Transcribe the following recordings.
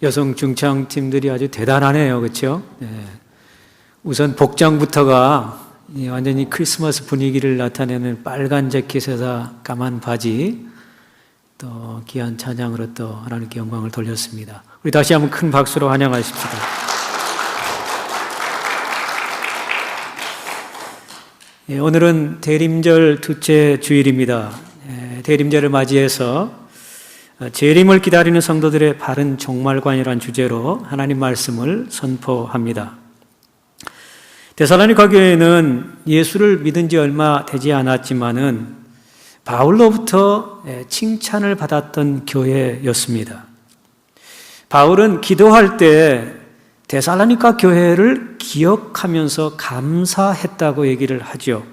여성 중창팀들이 아주 대단하네요. 그렇죠? 우선 복장부터가 완전히 크리스마스 분위기를 나타내는 빨간 재킷에다 까만 바지, 또 귀한 찬양으로 또 하나님께 영광을 돌렸습니다. 우리 다시 한번 큰 박수로 환영하십시다. 오늘은 대림절 둘째 주일입니다. 대림절을 맞이해서 재림을 기다리는 성도들의 바른 종말관이라는 주제로 하나님 말씀을 선포합니다. 데살로니가 교회는 예수를 믿은 지 얼마 되지 않았지만은 바울로부터 칭찬을 받았던 교회였습니다. 바울은 기도할 때 데살로니가 교회를 기억하면서 감사했다고 얘기를 하죠.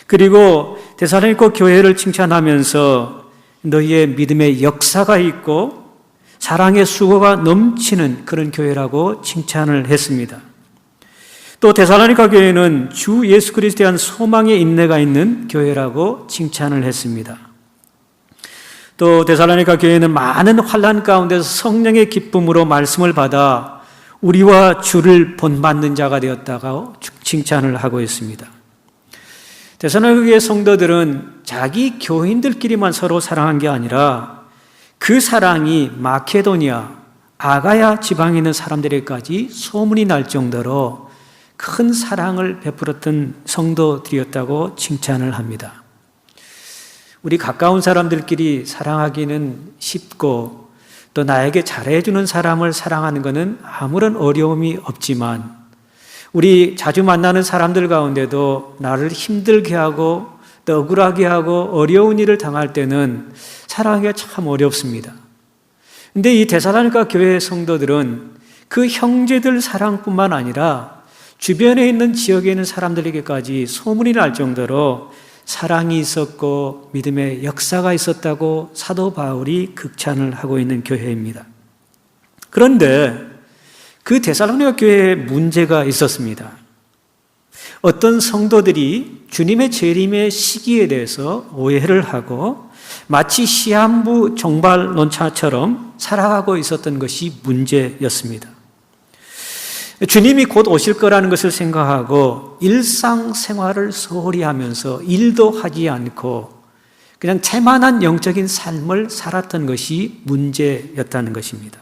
그리고 데살로니가 교회를 칭찬하면서 너희의 믿음의 역사가 있고 사랑의 수고가 넘치는 그런 교회라고 칭찬을 했습니다. 또 데살로니가 교회는 주 예수 그리스도에 대한 소망의 인내가 있는 교회라고 칭찬을 했습니다. 또 데살로니가 교회는 많은 환난 가운데서 성령의 기쁨으로 말씀을 받아 우리와 주를 본받는 자가 되었다고 칭찬을 하고 있습니다. 데살로니가 교회 성도들은 자기 교인들끼리만 서로 사랑한 게 아니라 그 사랑이 마케도니아, 아가야 지방에 있는 사람들에게까지 소문이 날 정도로 큰 사랑을 베풀었던 성도들이었다고 칭찬을 합니다. 우리 가까운 사람들끼리 사랑하기는 쉽고 또 나에게 잘해주는 사람을 사랑하는 것은 아무런 어려움이 없지만 우리 자주 만나는 사람들 가운데도 나를 힘들게 하고 또 억울하게 하고 어려운 일을 당할 때는 사랑하기가 참 어렵습니다. 그런데 이 데살로니가 교회 성도들은 그 형제들 사랑뿐만 아니라 주변에 있는 지역에 있는 사람들에게까지 소문이 날 정도로 사랑이 있었고 믿음의 역사가 있었다고 사도 바울이 극찬을 하고 있는 교회입니다. 그런데 그 데살로니가 교회에 문제가 있었습니다. 어떤 성도들이 주님의 재림의 시기에 대해서 오해를 하고 마치 시한부 종발론차처럼 살아가고 있었던 것이 문제였습니다. 주님이 곧 오실 거라는 것을 생각하고 일상생활을 소홀히 하면서 일도 하지 않고 그냥 태만한 영적인 삶을 살았던 것이 문제였다는 것입니다.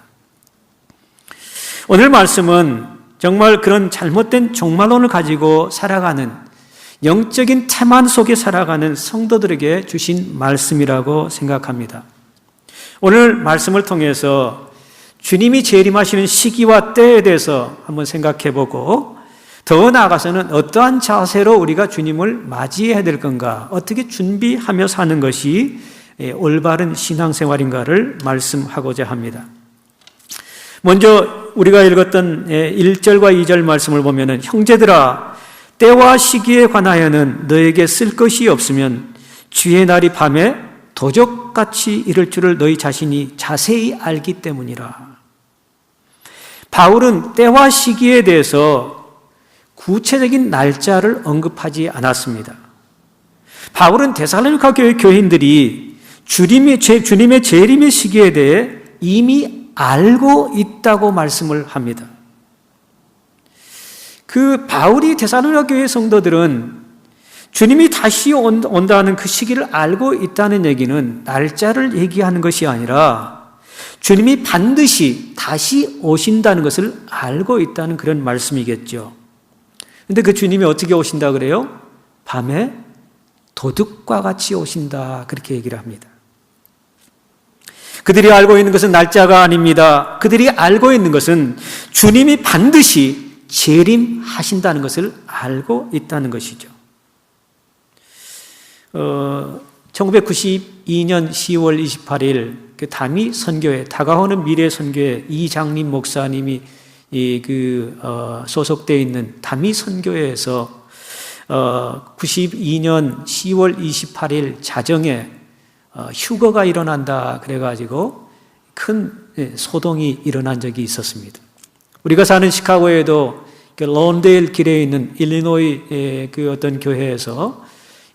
오늘 말씀은 정말 그런 잘못된 종말론을 가지고 살아가는 영적인 태만 속에 살아가는 성도들에게 주신 말씀이라고 생각합니다. 오늘 말씀을 통해서 주님이 재림하시는 시기와 때에 대해서 한번 생각해보고 더 나아가서는 어떠한 자세로 우리가 주님을 맞이해야 될 건가, 어떻게 준비하며 사는 것이 올바른 신앙생활인가를 말씀하고자 합니다. 먼저 우리가 읽었던 1절과 2절 말씀을 보면 형제들아 때와 시기에 관하여는 너에게 쓸 것이 없으면 주의 날이 밤에 도적같이 이를 줄을 너희 자신이 자세히 알기 때문이라. 바울은 때와 시기에 대해서 구체적인 날짜를 언급하지 않았습니다. 바울은 데살로니가 교회 교인들이 주님의 재림의 시기에 대해 이미 알고 있다고 말씀을 합니다. 그 바울이 데살로니가 교회 성도들은 주님이 다시 온다는 그 시기를 알고 있다는 얘기는 날짜를 얘기하는 것이 아니라 주님이 반드시 다시 오신다는 것을 알고 있다는 그런 말씀이겠죠. 그런데 그 주님이 어떻게 오신다 그래요? 밤에 도둑과 같이 오신다 그렇게 얘기를 합니다. 그들이 알고 있는 것은 날짜가 아닙니다. 그들이 알고 있는 것은 주님이 반드시 재림하신다는 것을 알고 있다는 것이죠. 1992년 10월 28일 그 담이 선교회, 다가오는 미래 선교회 이장림 목사님이 소속되어 있는 담이 선교회에서 92년 10월 28일 자정에 휴거가 일어난다 그래가지고 큰 소동이 일어난 적이 있었습니다. 우리가 사는 시카고에도 론데일 길에 있는 일리노이 그 어떤 교회에서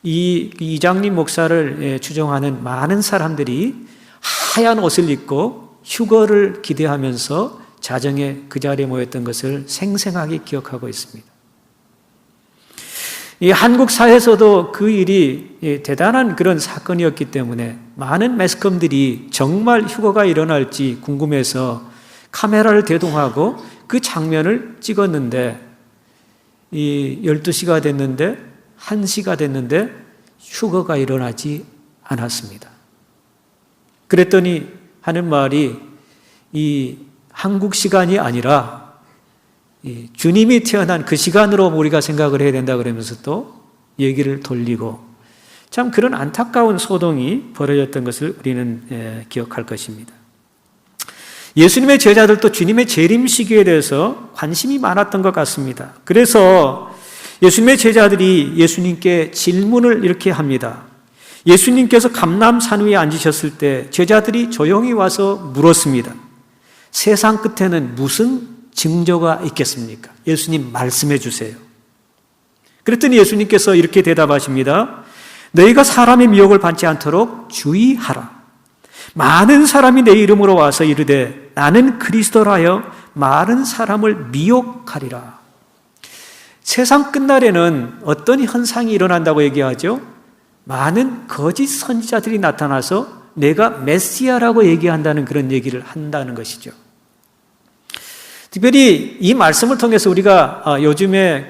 이 이장님 목사를 추종하는 많은 사람들이 하얀 옷을 입고 휴거를 기대하면서 자정에 그 자리에 모였던 것을 생생하게 기억하고 있습니다. 이 한국 사회에서도 그 일이 대단한 그런 사건이었기 때문에 많은 매스컴들이 정말 휴거가 일어날지 궁금해서 카메라를 대동하고 그 장면을 찍었는데, 이 12시가 됐는데 1시가 됐는데 휴거가 일어나지 않았습니다. 그랬더니 하는 말이, 이 한국 시간이 아니라 이 주님이 태어난 그 시간으로 우리가 생각을 해야 된다 그러면서 또 얘기를 돌리고, 참 그런 안타까운 소동이 벌어졌던 것을 우리는 기억할 것입니다. 예수님의 제자들도 주님의 재림 시기에 대해서 관심이 많았던 것 같습니다. 그래서 예수님의 제자들이 예수님께 질문을 이렇게 합니다. 예수님께서 감람산 위에 앉으셨을 때 제자들이 조용히 와서 물었습니다. 세상 끝에는 무슨 징조가 있겠습니까? 예수님 말씀해 주세요. 그랬더니 예수님께서 이렇게 대답하십니다. 너희가 사람의 미혹을 받지 않도록 주의하라. 많은 사람이 내 이름으로 와서 이르되 나는 그리스도라 하여 많은 사람을 미혹하리라. 세상 끝날에는 어떤 현상이 일어난다고 얘기하죠? 많은 거짓 선지자들이 나타나서 내가 메시아라고 얘기한다는 그런 얘기를 한다는 것이죠. 특별히 이 말씀을 통해서 우리가 요즘에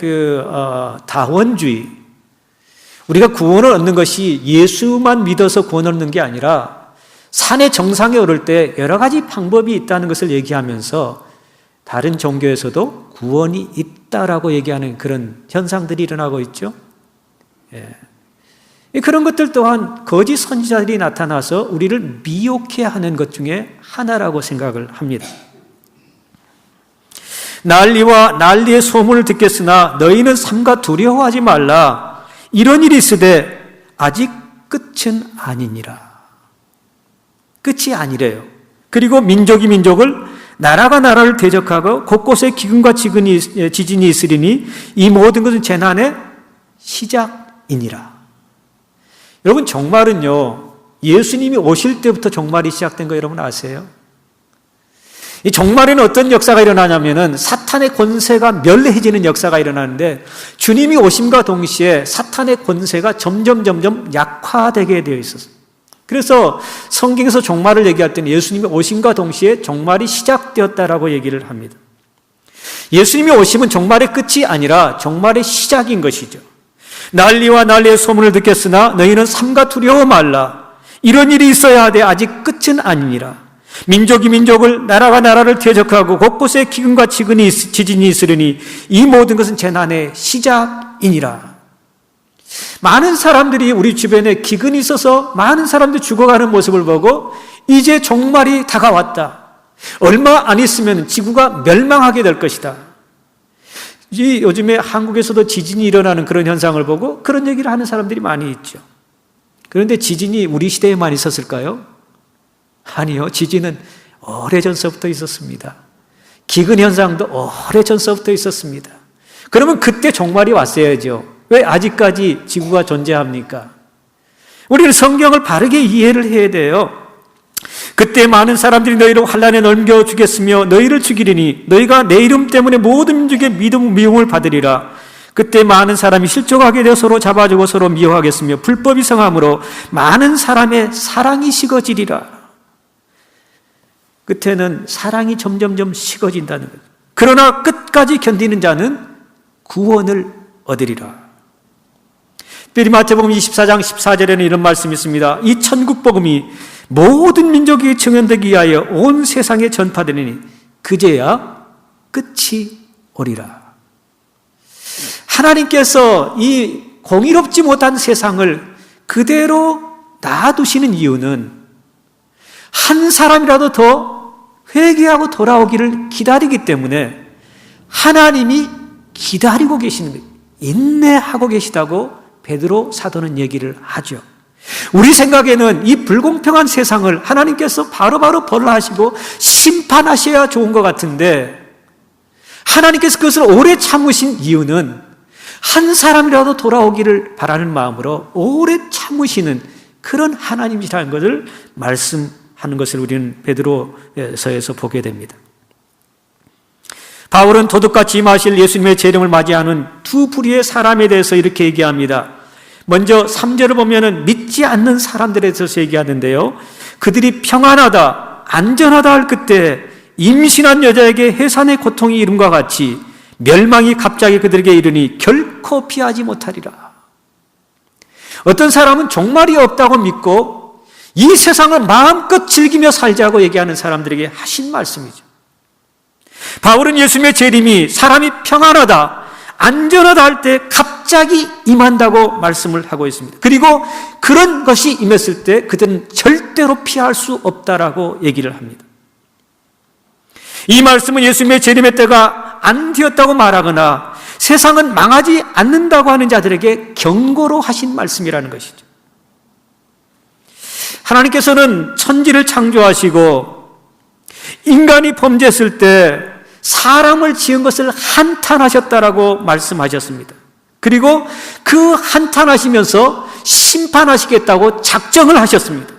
다원주의, 우리가 구원을 얻는 것이 예수만 믿어서 구원을 얻는 게 아니라 산의 정상에 오를 때 여러 가지 방법이 있다는 것을 얘기하면서 다른 종교에서도 구원이 있다라고 얘기하는 그런 현상들이 일어나고 있죠. 그런 것들 또한 거짓 선지자들이 나타나서 우리를 미혹해 하는 것 중에 하나라고 생각을 합니다. 난리와 난리의 소문을 듣겠으나 너희는 삼가 두려워하지 말라. 이런 일이 있으되 아직 끝은 아니니라. 끝이 아니래요. 그리고 민족이 민족을, 나라가 나라를 대적하고 곳곳에 기근과 지진이 있으리니 이 모든 것은 재난의 시작이니라. 여러분, 종말은요, 예수님이 오실 때부터 종말이 시작된 거 여러분 아세요? 이 종말에는 어떤 역사가 일어나냐면은 사탄의 권세가 멸해지는 역사가 일어나는데, 주님이 오심과 동시에 사탄의 권세가 점점 약화되게 되어 있었어요. 그래서 성경에서 종말을 얘기할 때는 예수님이 오심과 동시에 종말이 시작되었다라고 얘기를 합니다. 예수님이 오심은 종말의 끝이 아니라 종말의 시작인 것이죠. 난리와 난리의 소문을 듣겠으나 너희는 삼가 두려워 말라. 이런 일이 있어야 하되 아직 끝은 아니니라. 민족이 민족을, 나라가 나라를 대적하고 곳곳에 기근과 지진이 있으리니 이 모든 것은 재난의 시작이니라. 많은 사람들이 우리 주변에 기근이 있어서 많은 사람들이 죽어가는 모습을 보고 이제 종말이 다가왔다. 얼마 안 있으면 지구가 멸망하게 될 것이다. 요즘에 한국에서도 지진이 일어나는 그런 현상을 보고 그런 얘기를 하는 사람들이 많이 있죠. 그런데 지진이 우리 시대에만 있었을까요? 아니요. 지진은 오래전서부터 있었습니다. 기근 현상도 오래전서부터 있었습니다. 그러면 그때 종말이 왔어야죠. 왜 아직까지 지구가 존재합니까? 우리는 성경을 바르게 이해를 해야 돼요. 그때 많은 사람들이 너희를 환난에 넘겨 주겠으며 너희를 죽이리니 너희가 내 이름 때문에 모든 민족의 미움을 받으리라. 그때 많은 사람이 실족하게 되어 서로 잡아주고 서로 미워하겠으며 불법이 성함으로 많은 사람의 사랑이 식어지리라. 끝에는 사랑이 점점점 식어진다는 거예요. 그러나 끝까지 견디는 자는 구원을 얻으리라. 특별히 마태복음 24장 14절에는 이런 말씀이 있습니다. 이 천국 복음이 모든 민족이 청현되기 위하여 온 세상에 전파되리니 그제야 끝이 오리라. 하나님께서 이 공의롭지 못한 세상을 그대로 놔두시는 이유는 한 사람이라도 더 회개하고 돌아오기를 기다리기 때문에 하나님이 기다리고 계시는 거예요. 인내하고 계시다고 베드로 사도는 얘기를 하죠. 우리 생각에는 이 불공평한 세상을 하나님께서 바로바로 벌하시고 심판하셔야 좋은 것 같은데, 하나님께서 그것을 오래 참으신 이유는 한 사람이라도 돌아오기를 바라는 마음으로 오래 참으시는 그런 하나님이라는 것을 말씀하시는 말씀하는 것을 우리는 베드로서에서 보게 됩니다. 바울은 도둑같이 임하실 예수님의 재림을 맞이하는 두 부류의 사람에 대해서 이렇게 얘기합니다. 먼저 3절을 보면은 믿지 않는 사람들에 대해서 얘기하는데요. 그들이 평안하다, 안전하다 할 그때 임신한 여자에게 해산의 고통이 이름과 같이 멸망이 갑자기 그들에게 이르니 결코 피하지 못하리라. 어떤 사람은 종말이 없다고 믿고 이 세상을 마음껏 즐기며 살자고 얘기하는 사람들에게 하신 말씀이죠. 바울은 예수님의 재림이 사람이 평안하다, 안전하다 할 때 갑자기 임한다고 말씀을 하고 있습니다. 그리고 그런 것이 임했을 때 그들은 절대로 피할 수 없다라고 얘기를 합니다. 이 말씀은 예수님의 재림의 때가 안 되었다고 말하거나 세상은 망하지 않는다고 하는 자들에게 경고로 하신 말씀이라는 것이죠. 하나님께서는 천지를 창조하시고 인간이 범죄했을 때 사람을 지은 것을 한탄하셨다라고 말씀하셨습니다. 그리고 그 한탄하시면서 심판하시겠다고 작정을 하셨습니다.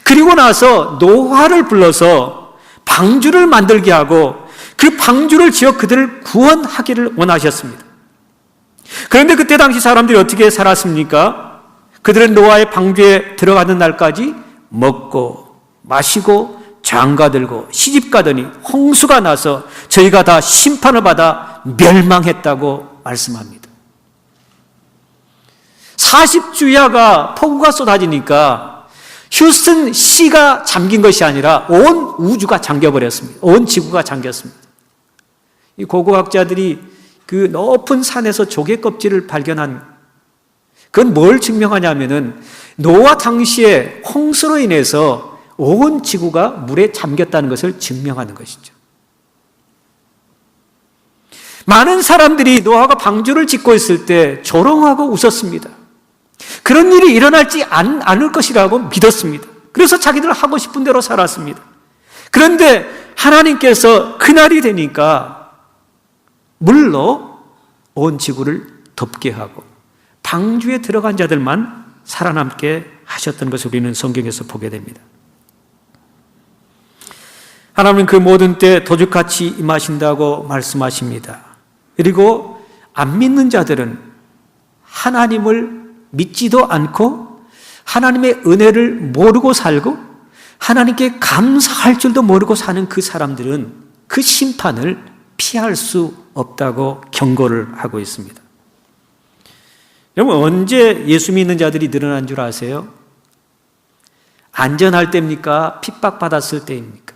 그리고 나서 노아를 불러서 방주를 만들게 하고 그 방주를 지어 그들을 구원하기를 원하셨습니다. 그런데 그때 당시 사람들이 어떻게 살았습니까? 그들은 노아의 방주에 들어가는 날까지 먹고 마시고 장가들고 시집가더니 홍수가 나서 저희가 다 심판을 받아 멸망했다고 말씀합니다. 40주야가 폭우가 쏟아지니까 휴스턴 시가 잠긴 것이 아니라 온 우주가 잠겨버렸습니다. 온 지구가 잠겼습니다. 이 고고학자들이 그 높은 산에서 조개 껍질을 발견한, 그건 뭘 증명하냐면은 노아 당시에 홍수로 인해서 온 지구가 물에 잠겼다는 것을 증명하는 것이죠. 많은 사람들이 노아가 방주를 짓고 있을 때 조롱하고 웃었습니다. 그런 일이 일어나지 않을 것이라고 믿었습니다. 그래서 자기들 하고 싶은 대로 살았습니다. 그런데 하나님께서 그날이 되니까 물로 온 지구를 덮게 하고 방주에 들어간 자들만 살아남게 하셨던 것을 우리는 성경에서 보게 됩니다. 하나님은 그 모든 때 도둑같이 임하신다고 말씀하십니다. 그리고 안 믿는 자들은 하나님을 믿지도 않고 하나님의 은혜를 모르고 살고 하나님께 감사할 줄도 모르고 사는 그 사람들은 그 심판을 피할 수 없다고 경고를 하고 있습니다. 여러분, 언제 예수 믿는 자들이 늘어난 줄 아세요? 안전할 때입니까? 핍박받았을 때입니까?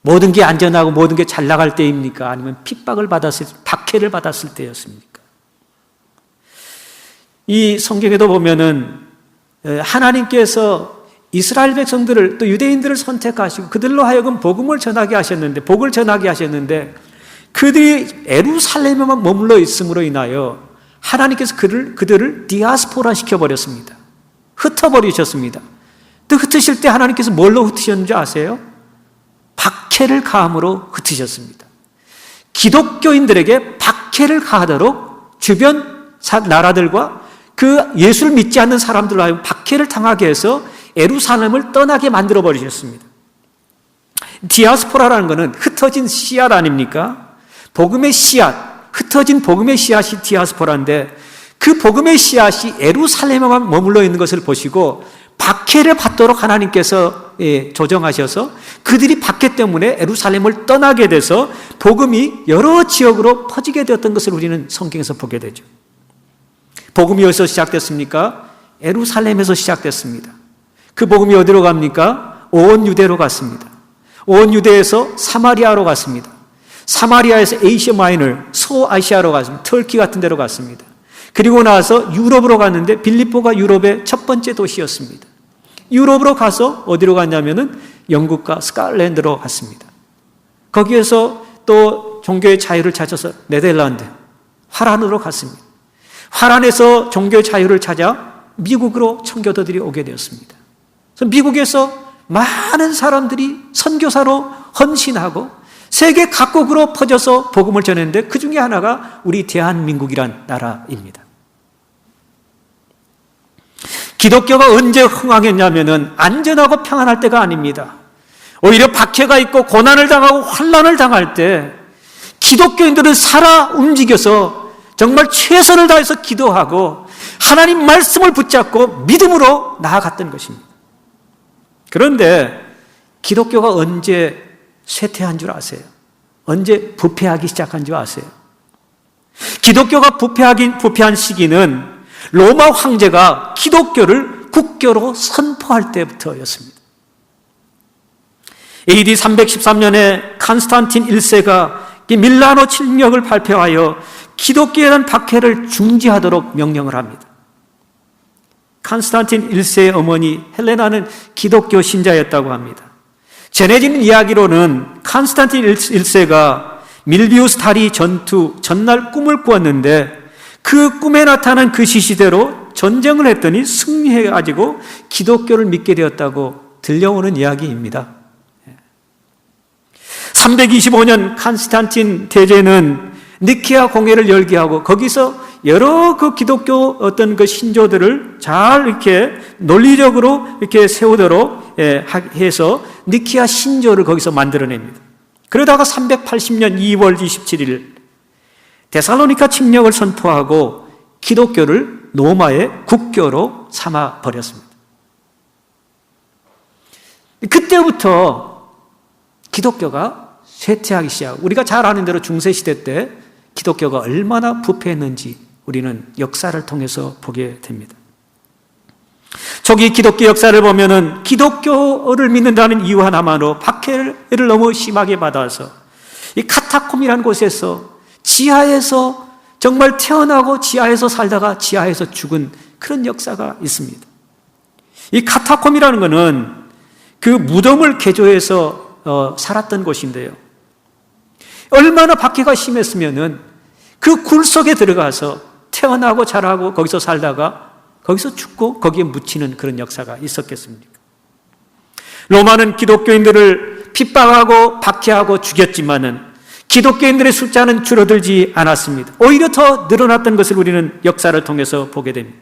모든 게 안전하고 모든 게 잘 나갈 때입니까? 아니면 핍박을 받았을 때, 박해를 받았을 때였습니까? 이 성경에도 보면은 하나님께서 이스라엘 백성들을 또 유대인들을 선택하시고 그들로 하여금 복음을 전하게 하셨는데, 복을 전하게 하셨는데 그들이 예루살렘에만 머물러 있음으로 인하여 하나님께서 그들을 디아스포라 시켜버렸습니다. 흩어버리셨습니다. 또 흩으실 때 하나님께서 뭘로 흩으셨는지 아세요? 박해를 가함으로 흩으셨습니다. 기독교인들에게 박해를 가하도록 주변 나라들과 그 예수를 믿지 않는 사람들로 하여금 박해를 당하게 해서 예루살렘을 떠나게 만들어 버리셨습니다. 디아스포라라는 것은 흩어진 씨앗 아닙니까? 복음의 씨앗, 흩어진 복음의 씨앗이 디아스포라인데 그 복음의 씨앗이 예루살렘에만 머물러 있는 것을 보시고 박해를 받도록 하나님께서 조정하셔서 그들이 박해 때문에 예루살렘을 떠나게 돼서 복음이 여러 지역으로 퍼지게 되었던 것을 우리는 성경에서 보게 되죠. 복음이 어디서 시작됐습니까? 예루살렘에서 시작됐습니다. 그 복음이 어디로 갑니까? 온 유대로 갔습니다. 온 유대에서 사마리아로 갔습니다. 사마리아에서 에이시아 마이너, 소아시아로 갔습니다. 터키 같은 데로 갔습니다. 그리고 나서 유럽으로 갔는데 빌립보가 유럽의 첫 번째 도시였습니다. 유럽으로 가서 어디로 갔냐면은 영국과 스코틀랜드로 갔습니다. 거기에서 또 종교의 자유를 찾아서 네덜란드, 화란으로 갔습니다. 화란에서 종교의 자유를 찾아 미국으로 청교도들이 오게 되었습니다. 그래서 미국에서 많은 사람들이 선교사로 헌신하고 세계 각국으로 퍼져서 복음을 전했는데 그 중에 하나가 우리 대한민국이란 나라입니다. 기독교가 언제 흥황했냐면은 안전하고 평안할 때가 아닙니다. 오히려 박해가 있고 고난을 당하고 환난을 당할 때 기독교인들은 살아 움직여서 정말 최선을 다해서 기도하고 하나님 말씀을 붙잡고 믿음으로 나아갔던 것입니다. 그런데 기독교가 언제 쇠퇴한 줄 아세요? 언제 부패하기 시작한 줄 아세요? 기독교가 부패한 시기는 로마 황제가 기독교를 국교로 선포할 때부터였습니다. AD 313년에 칸스탄틴 1세가 밀라노 칙령을 발표하여 기독교에 대한 박해를 중지하도록 명령을 합니다. 칸스탄틴 1세의 어머니 헬레나는 기독교 신자였다고 합니다. 전해지는 이야기로는 칸스탄틴 1세가 밀비우스 다리 전투 전날 꿈을 꾸었는데 그 꿈에 나타난 그 시시대로 전쟁을 했더니 승리해가지고 기독교를 믿게 되었다고 들려오는 이야기입니다. 325년 칸스탄틴 대제는 니케아 공회를 열게 하고 거기서 여러 그 기독교 어떤 그 신조들을 잘 이렇게 논리적으로 이렇게 세우도록 해서 니케아 신조를 거기서 만들어냅니다. 그러다가 380년 2월 27일 데살로니가 칙령을 선포하고 기독교를 로마의 국교로 삼아 버렸습니다. 그때부터 기독교가 쇠퇴하기 시작. 우리가 잘 아는 대로 중세시대 때 기독교가 얼마나 부패했는지 우리는 역사를 통해서 보게 됩니다. 초기 기독교 역사를 보면은 기독교를 믿는다는 이유 하나만으로 박해를 너무 심하게 받아서 이 카타콤이라는 곳에서 지하에서 정말 태어나고 지하에서 살다가 지하에서 죽은 그런 역사가 있습니다. 이 카타콤이라는 것은 그 무덤을 개조해서 살았던 곳인데요. 얼마나 박해가 심했으면은 그 굴 속에 들어가서 태어나고 자라고 거기서 살다가 거기서 죽고 거기에 묻히는 그런 역사가 있었겠습니까? 로마는 기독교인들을 핍박하고 박해하고 죽였지만은 기독교인들의 숫자는 줄어들지 않았습니다. 오히려 더 늘어났던 것을 우리는 역사를 통해서 보게 됩니다.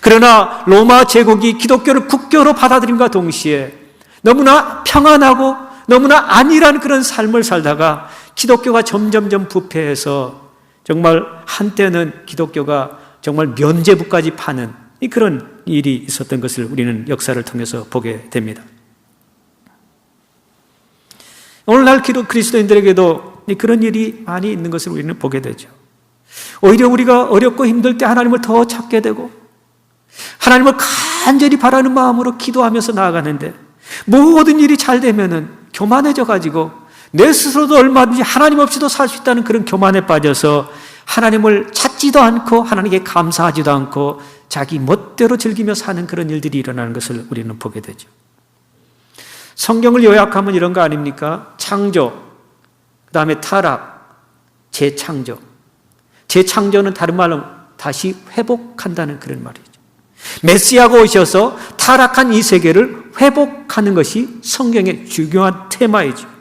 그러나 로마 제국이 기독교를 국교로 받아들임과 동시에 너무나 평안하고 너무나 안일한 그런 삶을 살다가 기독교가 점점점 부패해서 정말 한때는 기독교가 정말 면죄부까지 파는 그런 일이 있었던 것을 우리는 역사를 통해서 보게 됩니다. 오늘날 그리스도인들에게도 그런 일이 많이 있는 것을 우리는 보게 되죠. 오히려 우리가 어렵고 힘들 때 하나님을 더 찾게 되고 하나님을 간절히 바라는 마음으로 기도하면서 나아가는데 모든 일이 잘 되면은 교만해져 가지고 내 스스로도 얼마든지 하나님 없이도 살 수 있다는 그런 교만에 빠져서 하나님을 찾지도 않고 하나님께 감사하지도 않고 자기 멋대로 즐기며 사는 그런 일들이 일어나는 것을 우리는 보게 되죠. 성경을 요약하면 이런 거 아닙니까? 창조, 그 다음에 타락, 재창조. 재창조는 다른 말로 다시 회복한다는 그런 말이죠. 메시아가 오셔서 타락한 이 세계를 회복하는 것이 성경의 중요한 테마이죠.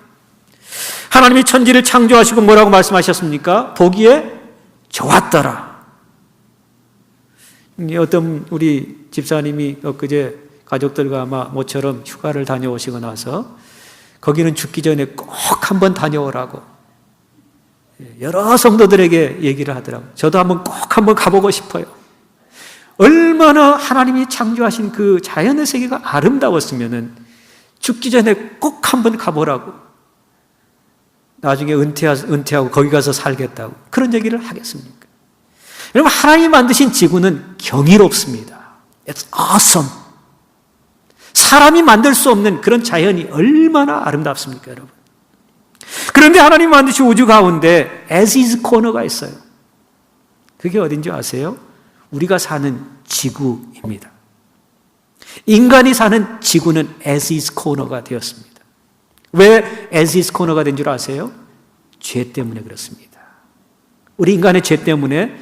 하나님이 천지를 창조하시고 뭐라고 말씀하셨습니까? 보기에 좋았더라. 어떤 우리 집사님이 엊그제 가족들과 아마 모처럼 휴가를 다녀오시고 나서 거기는 죽기 전에 꼭 한번 다녀오라고 여러 성도들에게 얘기를 하더라고요. 저도 꼭 한번 가보고 싶어요. 얼마나 하나님이 창조하신 그 자연의 세계가 아름다웠으면은 죽기 전에 꼭 한번 가보라고 나중에 은퇴하고 거기 가서 살겠다고 그런 얘기를 하겠습니까? 여러분, 하나님이 만드신 지구는 경이롭습니다. It's awesome. 사람이 만들 수 없는 그런 자연이 얼마나 아름답습니까, 여러분? 그런데 하나님이 만드신 우주 가운데 as is 코너가 있어요. 그게 어딘지 아세요? 우리가 사는 지구입니다. 인간이 사는 지구는 as is 코너가 되었습니다. 왜 as is 코너가 된 줄 아세요? 죄 때문에 그렇습니다. 우리 인간의 죄 때문에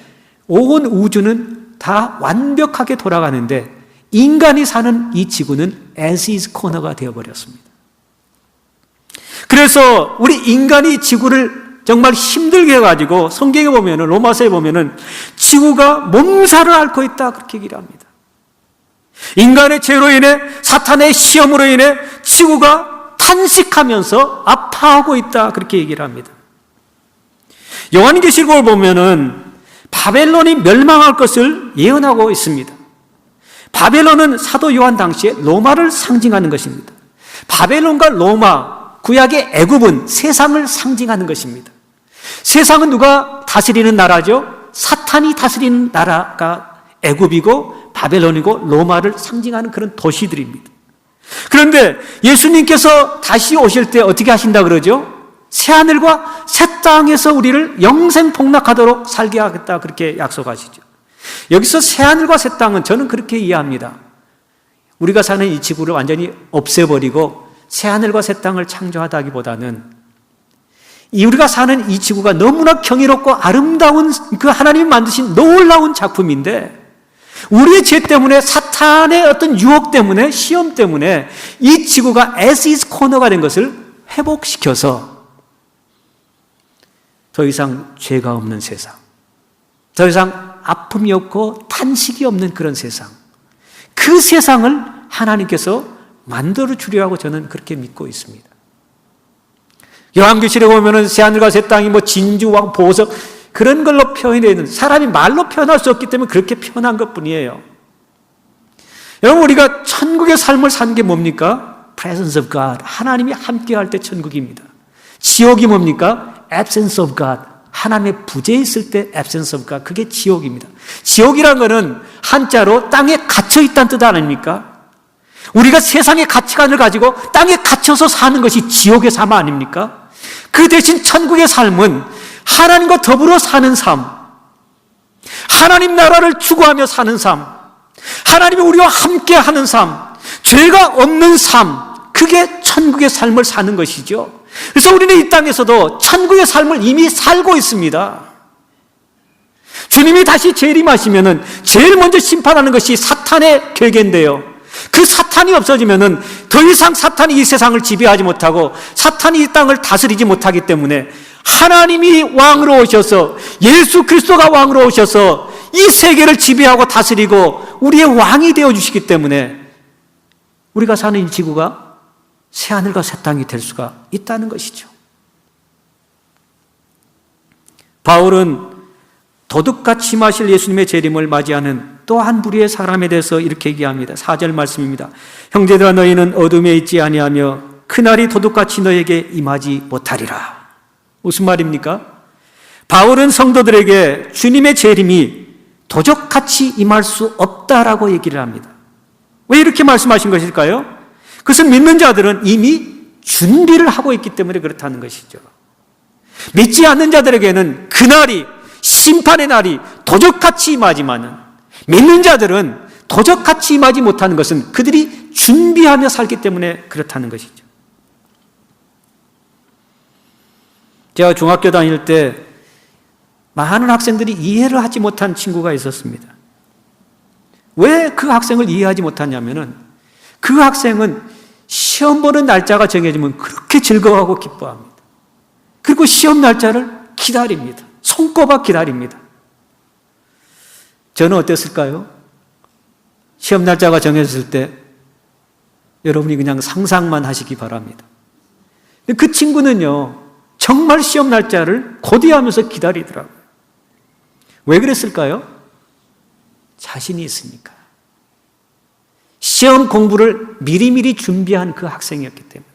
온 우주는 다 완벽하게 돌아가는데 인간이 사는 이 지구는 as is 코너가 되어버렸습니다. 그래서 우리 인간이 지구를 정말 힘들게 해가지고 성경에 보면은 로마서에 보면은 지구가 몸살을 앓고 있다 그렇게 얘기를 합니다. 인간의 죄로 인해, 사탄의 시험으로 인해 지구가 탄식하면서 아파하고 있다, 그렇게 얘기를 합니다. 요한계시록을 보면은 바벨론이 멸망할 것을 예언하고 있습니다. 바벨론은 사도 요한 당시에 로마를 상징하는 것입니다. 바벨론과 로마, 구약의 애굽은 세상을 상징하는 것입니다. 세상은 누가 다스리는 나라죠? 사탄이 다스리는 나라가 애굽이고 바벨론이고 로마를 상징하는 그런 도시들입니다. 그런데 예수님께서 다시 오실 때 어떻게 하신다 그러죠? 새하늘과 새 땅에서 우리를 영생 복락하도록 살게 하겠다, 그렇게 약속하시죠. 여기서 새하늘과 새 땅은 저는 그렇게 이해합니다. 우리가 사는 이 지구를 완전히 없애버리고 새하늘과 새 땅을 창조하다기보다는 우리가 사는 이 지구가 너무나 경이롭고 아름다운 그 하나님이 만드신 놀라운 작품인데, 우리의 죄 때문에, 사탄의 어떤 유혹 때문에, 시험 때문에 이 지구가 as is corner가 된 것을 회복시켜서 더 이상 죄가 없는 세상, 더 이상 아픔이 없고 탄식이 없는 그런 세상, 그 세상을 하나님께서 만들어 주려 하고 저는 그렇게 믿고 있습니다. 요한계시록에 보면은 새하늘과 새 땅이 뭐 진주와 보석, 그런 걸로 표현되어 있는, 사람이 말로 표현할 수 없기 때문에 그렇게 표현한 것 뿐이에요. 여러분, 우리가 천국의 삶을 사는 게 뭡니까? Presence of God, 하나님이 함께 할 때 천국입니다. 지옥이 뭡니까? Absence of God, 하나님의 부재에 있을 때 absence of God, 그게 지옥입니다. 지옥이란 것은 한자로 땅에 갇혀 있다는 뜻 아닙니까? 우리가 세상의 가치관을 가지고 땅에 갇혀서 사는 것이 지옥의 삶 아닙니까? 그 대신 천국의 삶은 하나님과 더불어 사는 삶, 하나님 나라를 추구하며 사는 삶, 하나님이 우리와 함께 하는 삶, 죄가 없는 삶, 그게 천국의 삶을 사는 것이죠. 그래서 우리는 이 땅에서도 천국의 삶을 이미 살고 있습니다. 주님이 다시 재림하시면은 제일 먼저 심판하는 것이 사탄의 괴계인데요. 그 사탄이 없어지면은 더 이상 사탄이 이 세상을 지배하지 못하고 사탄이 이 땅을 다스리지 못하기 때문에 하나님이 왕으로 오셔서, 예수 그리스도가 왕으로 오셔서 이 세계를 지배하고 다스리고 우리의 왕이 되어 주시기 때문에 우리가 사는 이 지구가 새하늘과 새 땅이 될 수가 있다는 것이죠. 바울은 도둑같이 마실 예수님의 재림을 맞이하는 또 한 부류의 사람에 대해서 이렇게 얘기합니다. 4절 말씀입니다. 형제들아, 너희는 어둠에 있지 아니하며 그날이 도둑같이 너에게 임하지 못하리라. 무슨 말입니까? 바울은 성도들에게 주님의 재림이 도적같이 임할 수 없다라고 얘기를 합니다. 왜 이렇게 말씀하신 것일까요? 그것은 믿는 자들은 이미 준비를 하고 있기 때문에 그렇다는 것이죠. 믿지 않는 자들에게는 그날이, 심판의 날이 도적같이 임하지만은, 믿는 자들은 도적같이 임하지 못하는 것은 그들이 준비하며 살기 때문에 그렇다는 것이죠. 제가 중학교 다닐 때 많은 학생들이 이해를 하지 못한 친구가 있었습니다. 왜 그 학생을 이해하지 못하냐면은, 그 학생은 시험 보는 날짜가 정해지면 그렇게 즐거워하고 기뻐합니다. 그리고 시험 날짜를 기다립니다. 손꼽아 기다립니다. 저는 어땠을까요? 시험 날짜가 정해졌을 때 여러분이 그냥 상상만 하시기 바랍니다. 근데 그 친구는요, 정말 시험 날짜를 고대하면서 기다리더라고요. 왜 그랬을까요? 자신이 있으니까. 시험 공부를 미리미리 준비한 그 학생이었기 때문에.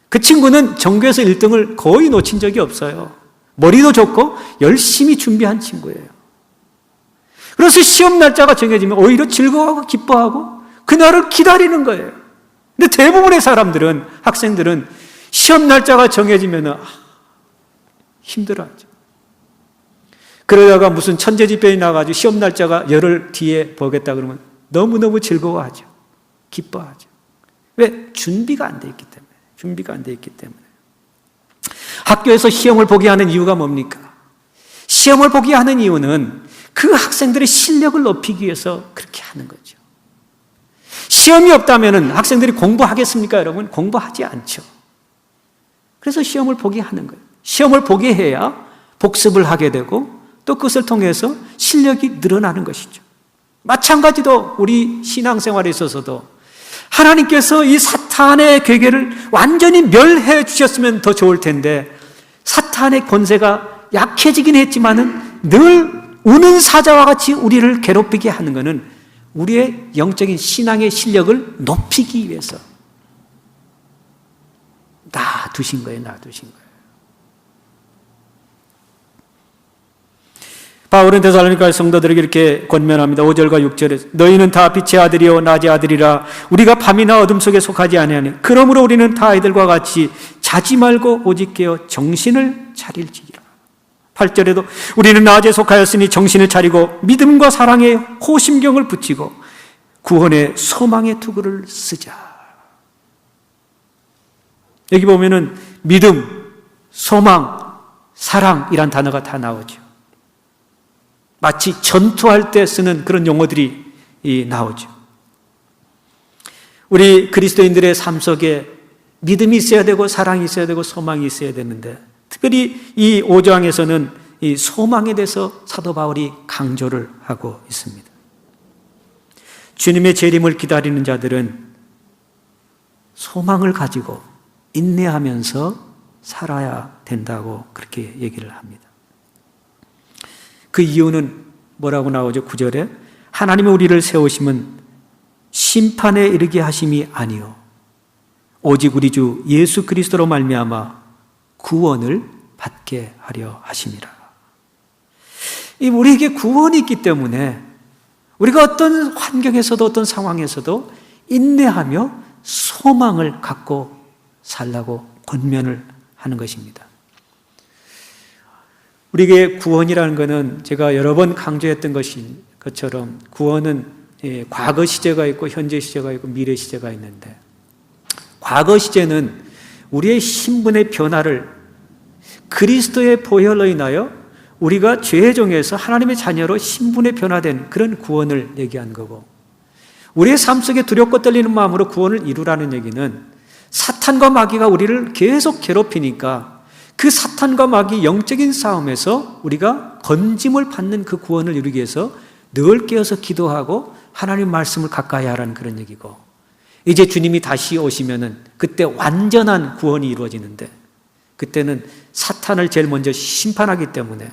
그 친구는 전교에서 1등을 거의 놓친 적이 없어요. 머리도 좋고 열심히 준비한 친구예요. 그래서 시험 날짜가 정해지면 오히려 즐거워하고 기뻐하고 그날을 기다리는 거예요. 근데 대부분의 사람들은, 학생들은 시험 날짜가 정해지면 힘들어하죠. 그러다가 무슨 천재지변이 나가지고 시험 날짜가 열흘 뒤에 보겠다 그러면 너무너무 즐거워하죠. 기뻐하죠. 왜? 준비가 안 돼 있기 때문에. 준비가 안 돼 있기 때문에. 학교에서 시험을 보게 하는 이유가 뭡니까? 시험을 보게 하는 이유는 그 학생들의 실력을 높이기 위해서 그렇게 하는 거죠. 시험이 없다면 학생들이 공부하겠습니까, 여러분? 공부하지 않죠. 그래서 시험을 보게 하는 거예요. 시험을 보게 해야 복습을 하게 되고 또 그것을 통해서 실력이 늘어나는 것이죠. 마찬가지로 우리 신앙생활에 있어서도 하나님께서 이 사탄의 괴계를 완전히 멸해 주셨으면 더 좋을 텐데 사탄의 권세가 약해지긴 했지만은 늘 우는 사자와 같이 우리를 괴롭히게 하는 것은 우리의 영적인 신앙의 실력을 높이기 위해서 놔두신 거예요. 바울은 데살로니가 성도들에게 이렇게 권면합니다. 5절과 6절에 너희는 다 빛의 아들이요 낮의 아들이라 우리가 밤이나 어둠 속에 속하지 아니하니 그러므로 우리는 다 아이들과 같이 자지 말고 오직 깨어 정신을 차릴지니라. 8절에도 우리는 낮에 속하였으니 정신을 차리고 믿음과 사랑에 호심경을 붙이고 구원의 소망의 투구를 쓰자. 여기 보면은 믿음, 소망, 사랑이란 단어가 다 나오죠. 마치 전투할 때 쓰는 그런 용어들이 나오죠. 우리 그리스도인들의 삶 속에 믿음이 있어야 되고 사랑이 있어야 되고 소망이 있어야 되는데 특별히 이 5장에서는 이 소망에 대해서 사도 바울이 강조를 하고 있습니다. 주님의 재림을 기다리는 자들은 소망을 가지고 인내하면서 살아야 된다고 그렇게 얘기를 합니다. 그 이유는 뭐라고 나오죠? 9절에 하나님이 우리를 세우심은 심판에 이르게 하심이 아니요 오직 우리 주 예수 그리스도로 말미암아 구원을 받게 하려 하심이라. 우리에게 구원이 있기 때문에 우리가 어떤 환경에서도 어떤 상황에서도 인내하며 소망을 갖고 살라고 권면을 하는 것입니다. 우리에게 구원이라는 것은 제가 여러 번 강조했던 것처럼 구원은 과거 시제가 있고 현재 시제가 있고 미래 시제가 있는데 과거 시제는 우리의 신분의 변화를 그리스도의 보혈로 인하여 우리가 죄의 종에서 하나님의 자녀로 신분의 변화된 그런 구원을 얘기한 거고 우리의 삶 속에 두렵고 떨리는 마음으로 구원을 이루라는 얘기는 사탄과 마귀가 우리를 계속 괴롭히니까 그 사탄과 마귀 영적인 싸움에서 우리가 건짐을 받는 그 구원을 이루기 위해서 늘 깨어서 기도하고 하나님 말씀을 가까이 하라는 그런 얘기고 이제 주님이 다시 오시면은 그때 완전한 구원이 이루어지는데 그때는 사탄을 제일 먼저 심판하기 때문에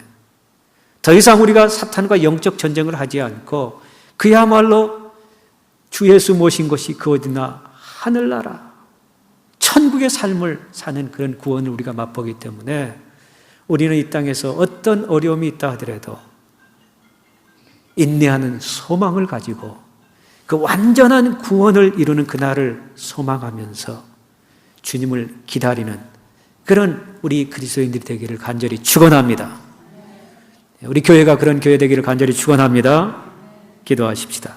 더 이상 우리가 사탄과 영적 전쟁을 하지 않고 그야말로 주 예수 모신 것이 그 어디나 하늘나라 천국의 삶을 사는 그런 구원을 우리가 맛보기 때문에 우리는 이 땅에서 어떤 어려움이 있다 하더라도 인내하는 소망을 가지고 그 완전한 구원을 이루는 그날을 소망하면서 주님을 기다리는 그런 우리 그리스도인들이 되기를 간절히 축원합니다. 우리 교회가 그런 교회 되기를 간절히 축원합니다. 기도하십시다.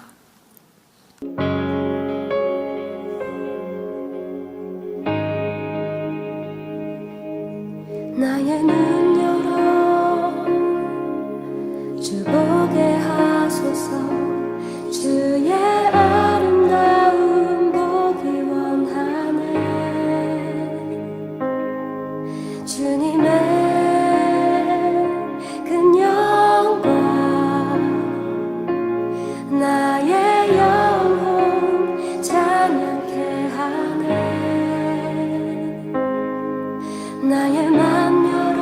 나의 눈 열어 주 보게 하소서 주의 아름다운 보기 원하네 주님의 큰 영광 나의 영혼 찬양케 하네 나의 맘 열어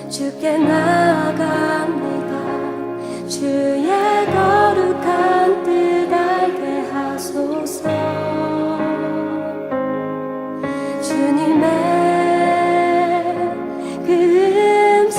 주께 나아갑니다 주의 거룩한 뜻 알게 하소서 주님의 그 음성